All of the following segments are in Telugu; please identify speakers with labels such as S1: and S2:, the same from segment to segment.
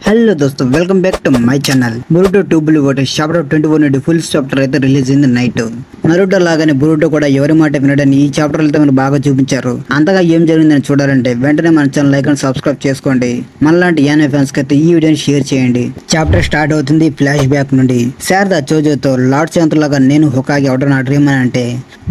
S1: హలో దోస్తు, welcome back to my channel. Boruto 2 blue water chapter 21 నుండి ఫుల్ చాప్టర్ అయితే రిలీజ్ అయింది నైట్. నరుటో లాగానే బురుటో కూడా ఎవరి మాట వినడని ఈ చాప్టర్ అయితే మనకు బాగా చూపించారు. అంతగా ఏం జరిగిందని చూడాలంటే వెంటనే మన ఛానల్ లైక్ అండ్ సబ్స్క్రైబ్ చేసుకోండి. మనలాంటి యానిమే ఫ్యాన్స్ కి అయితే ఈ వీడియోని షేర్ చేయండి. చాప్టర్ స్టార్ట్ అవుతుంది ఫ్లాష్ బ్యాక్ నుండి. శారదా చోజోతో లార్డ్ శాంత్ లాగా నేను హోకాగి అవడం నా డ్రీమ్ అని అంటే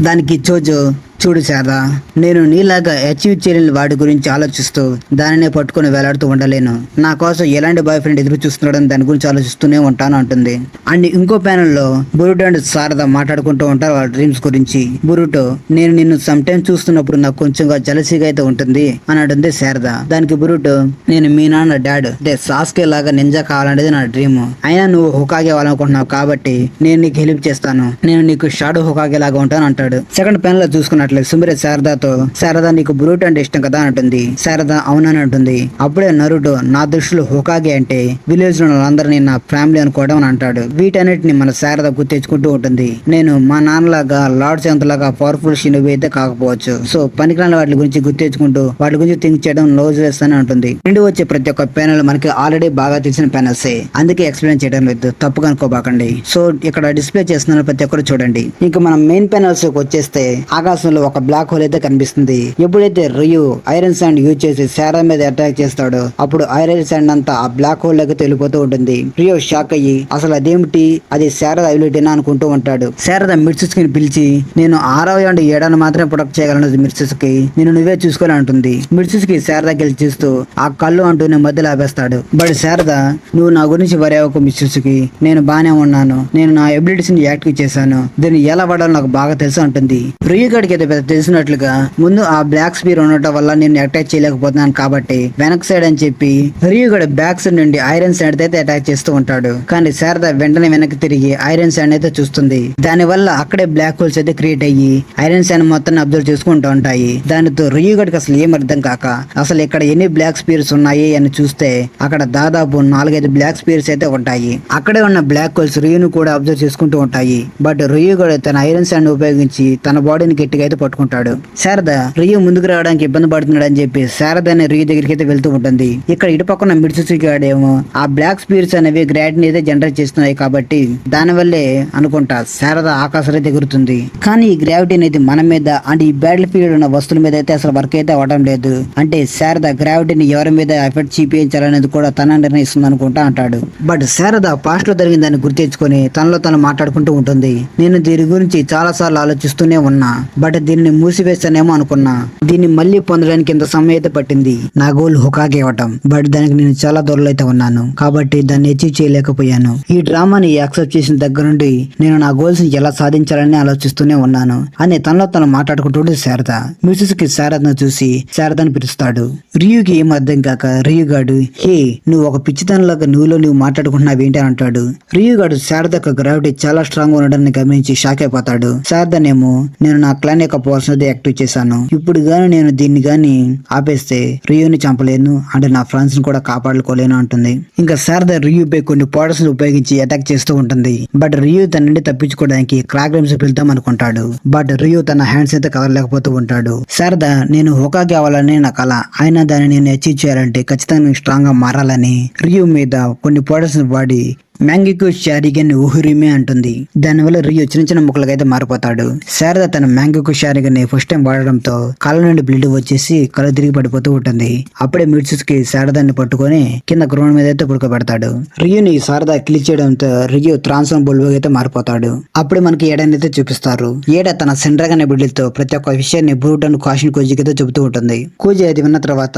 S1: దానికి చోజో, చూడు శారదా, నేను నీలాగా అచీవ్ చేయలేని వాడి గురించి ఆలోచిస్తూ దానినే పట్టుకుని వేలాడుతూ ఉండలేను. నా కోసం ఎలాంటి బాయ్ ఫ్రెండ్ ఎదురు చూస్తున్నాడని దాని గురించి ఆలోచిస్తూనే ఉంటాను అంటుంది. అండ్ ఇంకో ప్యానెల్ లో బురుటో అండ్ శారదా మాట్లాడుకుంటూ ఉంటారు వాళ్ళ డ్రీమ్స్ గురించి. బురుటో, నేను నిన్ను సమ్ టైమ్ చూస్తున్నప్పుడు నాకు కొంచెంగా జలసీగా అయితే ఉంటుంది అని అంటుంది శారదా. దానికి బురుటో, నేను మీ నాన్న డాడ్ అంటే సాస్కే లాగా నింజా కావాలనేది నా డ్రీమ్. అయినా నువ్వు హోకాగే అవ్వాలనుకుంటున్నావు కాబట్టి నేను నీకు హెల్ప్ చేస్తాను. నేను నీకు షాడో హోకాగే లాగా ఉంటాను అంటాడు. సెకండ్ ప్యానెల్ లో చూసుకున్నట్లు సుమిరే శారదాతో, శారదా నీకు బురుటో అంటే ఇష్టం కదా అంటుంది. శారదా అవునని అంటుంది. అప్పుడే నరుటో, నా దృష్టిలో హోకాగే అంటే విలేజ్ లో వాళ్ళందరినీ నా ఫ్యామిలీ అనుకోవడం అని అంటాడు. వీటన్నిటిని మన శారదా గుర్తు తెచ్చుకుంటూ ఉంటుంది. నేను మా నాన్నలాగా లార్డ్ శాంత్ లాగా పవర్ఫుల్ షినోబి అయితే కాకపోవచ్చు. సో పనికిరాని వాటి గురించి గుర్తు తెచ్చుకుంటూ వాటి గురించి థింక్ చేయడం లోజ్ వేస్తానని అంటుంది. రెండు వచ్చే ప్రతి ఒక్క ప్యానెల్ మనకి ఆల్రెడీ బాగా తెలిసిన ప్యానెల్సే, అందుకే ఎక్స్ప్లెయిన్ చేయడం లేదు, తప్పుగా అనుకోబాకండి. సో ఇక్కడ డిస్ప్లే చేస్తున్న ప్రతి ఒక్కరు చూడండి. ఇంకా మనం మెయిన్ ప్యానెల్స్ వచ్చేస్తే ఆకాశంలో ఒక బ్లాక్ హోల్ అయితే కనిపిస్తుంది. ఎప్పుడైతే రియు ఐరన్ శాండ్ యూజ్ చేసి శారదా మీద అటాక్ చేస్తాడో అప్పుడు ఐరన్ శాండ్ అంతా ఆ బ్లాక్ హోల్ లోకి వెళ్ళిపోతూ ఉంటుంది. రియో షాక్ అయ్యి అసలు అదేమిటి, అది శారదా అబిలిటీనా అనుకుంటూ ఉంటాడు. శారదా మిర్సుకి పిలిచి, నేను 6వ అండ్ 7ని మాత్రమే ప్రొటెక్ట్ చేయగలను మిర్సుకి, నేను నువ్వే చూసుకోవాలి అంటుంది. మిర్సుకి శారదా గెలిచి చూస్తూ ఆ కళ్ళు అంటూనే మధ్యలో ఆపేస్తాడు. బట్ శారదా, నువ్వు నా గురించి వరి అవ్వకు మిర్సుకి, నేను బానే ఉన్నాను, నేను నా ఎబిలిటీస్ ని యాక్టివ్ చేశాను, దీన్ని ఎలా వాడాలో నాకు బాగా తెలుసు అంటుంది. రియో గడికి అయితే తెలిసినట్లుగా ముందు ఆ బ్లాక్ స్పీర్ ఉండటం వల్ల నేను అటాక్ చేయలేకపోతున్నాను కాబట్టి వెనక్ సైడ్ అని చెప్పి రియు గడ బ్యాక్ సైడ్ నుండి ఐరన్ శాండ్ అయితే అటాక్ చేస్తూ ఉంటాడు. కానీ శారదా వెంటనే వెనక్కి తిరిగి ఐరన్ శాండ్ అయితే చూస్తుంది. దాని వల్ల అక్కడే బ్లాక్ హోల్స్ అయితే క్రియేట్ అయ్యి ఐరన్ శాండ్ మొత్తాన్ని అబ్జర్వ్ చేసుకుంటూ ఉంటాయి. దానితో రియు గడికి అసలు ఏం అర్థం కాక అసలు ఇక్కడ ఎన్ని బ్లాక్ స్పీర్స్ ఉన్నాయి అని చూస్తే అక్కడ దాదాపు 4-5 బ్లాక్ స్పీర్స్ అయితే ఉంటాయి. అక్కడే ఉన్న బ్లాక్ హోల్స్ రియును కూడా అబ్జర్వ్ చేసుకుంటూ ఉంటాయి. బట్ రియు గడ తన ఐరన్ శాండ్ ఉపయోగించి తన బాడీని గట్టిగా అయితే పట్టుకుంటాడు. శారదా రియు ముందుకు రావడానికి ఇబ్బంది పడుతున్నాడు అని చెప్పి శారదా అనే రియు దగ్గరికి అయితే వెళ్తూ ఉంటుంది. ఇక్కడ ఇటు పక్కన మిర్సుకి గాడేమో ఆ బ్లాక్ స్పీర్స్ అనేవి గ్రావిటీని అయితే జనరేట్ చేస్తున్నాయి కాబట్టి దాని వల్లే అనుకుంటా శారదా ఆకాశం అయితే ఎగురుతుంది. కానీ ఈ గ్రావిటీ అనేది మన మీద అంటే ఈ బ్యాటిల్ ఫీల్డ్ ఉన్న వస్తువుల మీద అయితే అసలు వర్క్ అయితే అవ్వడం లేదు. అంటే శారదా గ్రావిటీని ఎవరి మీద ఎఫెక్ట్ చూపించాలనేది కూడా తన నిర్ణయిస్తుంది అనుకుంటా అంటాడు. బట్ శారదా పాస్ట్ లో జరిగిన దాన్ని గుర్తు తెచ్చుకొని తనలో తను మాట్లాడుకుంటూ ఉంటుంది. నేను దీని గురించి చాలా సార్లు ఆలోచిస్తూనే ఉన్నా, బట్ దీనిని మూసివేస్తానేమో అనుకున్నా, దీన్ని మళ్ళీ పొందడానికి ఇంత సమయం అయితే పట్టింది. నా గోల్ హోకాగే ఇవ్వటం, బట్ దానికి నేను చాలా దూరంలో అయితే ఉన్నాను కాబట్టి దాన్ని అచీవ్ చేయలేకపోయాను. ఈ డ్రామాని యాక్సెప్ట్ చేసిన దగ్గర నుండి నేను నా గోల్స్ ని ఎలా సాధించాలని ఆలోచిస్తూనే ఉన్నాను అని తనలో తను మాట్లాడుకుంటూ శారదా. మిర్సుకి శారదాను చూసి శారదాని పిలుస్తాడు. రియుకి ఏం అర్థం కాక రియుగాడు, హే నువ్వు ఒక పిచ్చితనంలాగా నువ్వు మాట్లాడుకుంటున్నావు ఏంటి అని అంటాడు. రియుగాడు శారదా గ్రావిటీ చాలా స్ట్రాంగ్ ఉండడాన్ని గమనించి షాక్ అయిపోతాడు. శారదానేమో, నేను నా క్లాన్ యొక్క పవర్స్ అయితే యాక్టివ్ చేశాను, ఇప్పుడు గానీ నేను దీన్ని గానీ ఆపేస్తే రియుని చంపలేను అంటే నా ఫ్రెండ్స్ ని కూడా కాపాడుకోలేను అంటుంది. ఇంకా శారదా రియుపై కొన్ని పవర్స్ ని ఉపయోగించి అటాక్ చేస్తూ ఉంటుంది. బట్ రియు తన నుండి తప్పించుకోవడానికి క్రాక్ గేమ్స్ వెళ్తాం అనుకుంటాడు. బట్ రియు తన హ్యాండ్స్ అయితే కదలలేకపోతూ ఉంటాడు. శారదా, నేను హోకాగే అవ్వాలని నా కళ, అయినా దాన్ని నేను అచీవ్ చేయాలంటే ఖచ్చితంగా స్ట్రాంగ్ గా మారాలని రియు మీద కొన్ని పవర్స్ ని వాడి మ్యాంగికు షారిగన్ ఊహురిమే అంటుంది. దానివల్ల రియు చిన్న చిన్న ముక్కలుగా అయితే మారిపోతాడు. శారదా తన మ్యాంగికు షారిగన్ ఫస్ట్ టైం వాడడంతో కళ్ళ నుండి బ్లడ్ వచ్చేసి కళ్ళు తిరిగి పడిపోతూ ఉంటుంది. అప్పుడే మిర్సుకి శారదాన్ని పట్టుకొని కింద గ్రౌండ్ మీద అయితే పడుకోబెడతాడు. రియుని శారదా కిల్ చేయడంతో రియు ట్రాన్స్ఫార్మబుల్ గా అయితే మారిపోతాడు. అప్పుడే మనకి ఏడాని అయితే చూపిస్తారు. ఏడా తన సెండ్రాగ్ అనే బిడ్డలతో ప్రతి ఒక్క విషయాన్ని బ్రూటన్ కాషన్ కోజికి అయితే చెబుతూ ఉంటుంది. కోజి అది విన్న తర్వాత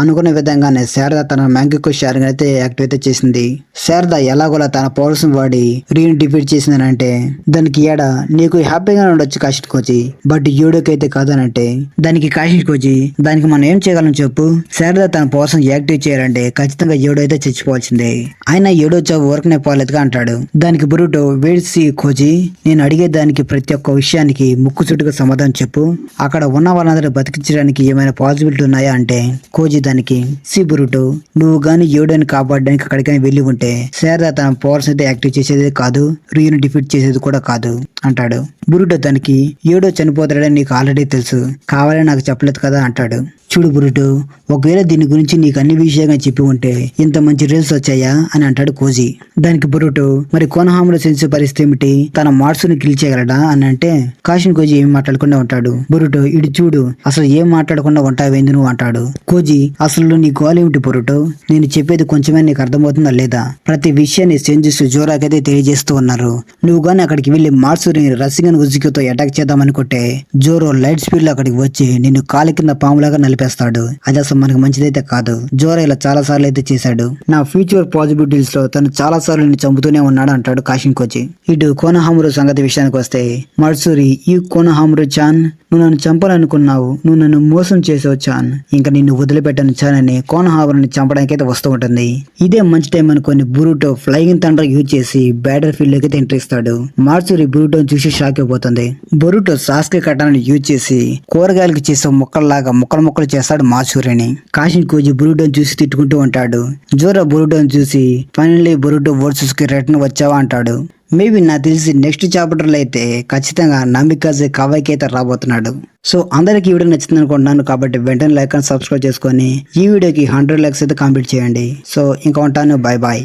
S1: అనుకున్న విధంగానే శారదా తన మ్యాంగికు షారిగన్ అయితే యాక్టివ్ అయితే చేసింది. శారదా ఎలాగోలా తన పవర్స్ వాడి రీని డిఫీట్ చేసిందనంటే దానికి ఏడా, నీకు హ్యాపీగా ఉండొచ్చు కాషిన్ కోచి, బట్ యూడోకి అయితే కాదనంటే దానికి కాషిన్ కోచి, దానికి మనం ఏం చేయగలం చెప్పు, శారదా తన పవర్స్ యాక్టివ్ చేయాలంటే ఖచ్చితంగా యూడో అయితే చచ్చిపోవాల్సిందే, అయినా యూడో చావు వర్క్నే పోలేదుగా అంటాడు. దానికి బురుటో, వేడ్సి కోచి, నేను అడిగే దానికి ప్రతి ఒక్క విషయానికి ముక్కుసూటిగా సమాధానం చెప్పు, అక్కడ ఉన్న వాళ్ళందరూ బతికించడానికి ఏమైనా పాసిబిలిటీ ఉన్నాయా అంటే కోజి దానికి, సి బురుటో, నువ్వు గాని యూడోని కాపాడడానికి అక్కడికైనా వెళ్ళి ఉంటే శారదా తన పవర్స్ అయితే యాక్టివ్ చేసేది కాదు, రియుని డిఫీట్ చేసేది కూడా కాదు అంటాడు. బురుటో దానికి, యూడో చనిపోతాడని నీకు ఆల్రెడీ తెలుసు, కావాలని నాకు చెప్పలేదు కదా అంటాడు. చూడు బురుటో, ఒకవేళ దీని గురించి నీకు అన్ని విషయంగా చెప్పి ఉంటే ఇంత మంచి రీల్స్ వచ్చాయా అని అంటాడు కోజీ. దానికి బురుటో, మరి కోనహాముల సెన్సు పరిస్థితి ఏమిటి, తన మార్సుని కిల్ చేయగలడా అని అంటే కాషిన్ కోజీ ఏమి మాట్లాడకుండా ఉంటాడు. బురుటో, ఇటు చూడు, అసలు ఏం మాట్లాడకుండా ఉంటావేంది నువ్వు అంటాడు. కోజీ, అసలు నీ గోల్ ఏమిటి బురుటో, నేను చెప్పేది కొంచెమే నీకు అర్థమవుతుందా లేదా? ప్రతి విషయాన్ని సెంజుస్ జోరాకైతే తెలియజేస్తూ ఉన్నారు. నువ్వు గానీ అక్కడికి వెళ్లి మార్సుని రసిగన్ ఉజుకితో అటాక్ చేద్దామనుకుంటే జోరో లైట్ స్పీడ్ లో అక్కడికి వచ్చి నిన్ను కాలి కింద పాములాగా నలిపేస్తాడు. అది అసలు మనకు మంచిదైతే కాదు. జోరో ఇలా చాలా సార్లు అయితే చేశాడు. నా ఫ్యూచర్ పాసిబిలిటీస్ లో తను చాలా సార్లు నిన్ను చంపుతూనే ఉన్నాడు అంటాడు కాషిన్ కోజీ. ఇటు కోనహామురు సంగతి విషయానికి వస్తే, మర్సూరి, ఈ కోనహామురు చాన్, నువ్వు నన్ను చంపాలనుకున్నావు, నువ్వు నన్ను మోసం చేసావు చాన్, ఇంకా నిన్ను వదిలిపెట్టను చాన్ అని కోనహామురుని చంపడానికి అయితే వస్తూ ఉంటుంది. ఇదే మంచి టైం అనుకుని బురుటో ఫ్లయింగ్ థండర్ యూజ్ చేసి బ్యాటర్ ఫీల్డ్ లోకి ఎంట్రీ ఇస్తాడు. మార్సూరి బురుటోని చూసి షాక్ అయిపోతుంది. బురుటో సాస్కే కట్టాలని యూజ్ చేసి కూరగాయలకు చేసే ముక్కల్లాగా ముక్కలు చేస్తాడు మార్సూరిని. కాషిన్ కోజీ బురుటోని చూసి తిట్టుకుంటూ ఉంటాడు. జోరో బురుటోని చూసి ఫైనల్లీ బురుటో వర్సెస్ కి రిటర్న్ వచ్చావా అంటాడు. మేబీ నాకు తెలిసి నెక్స్ట్ చాప్టర్లో అయితే ఖచ్చితంగా నమికాజే కవాయికి అయితే రాబోతున్నాడు. సో అందరికి ఈ వీడియో నచ్చింది అనుకుంటున్నాను. కాబట్టి వెంటనే లైక్ అండ్ సబ్స్క్రైబ్ చేసుకొని ఈ వీడియోకి 100 లైక్స్ అయితే కంప్లీట్ చేయండి. సో ఇంకా ఉంటాను, బాయ్ బాయ్.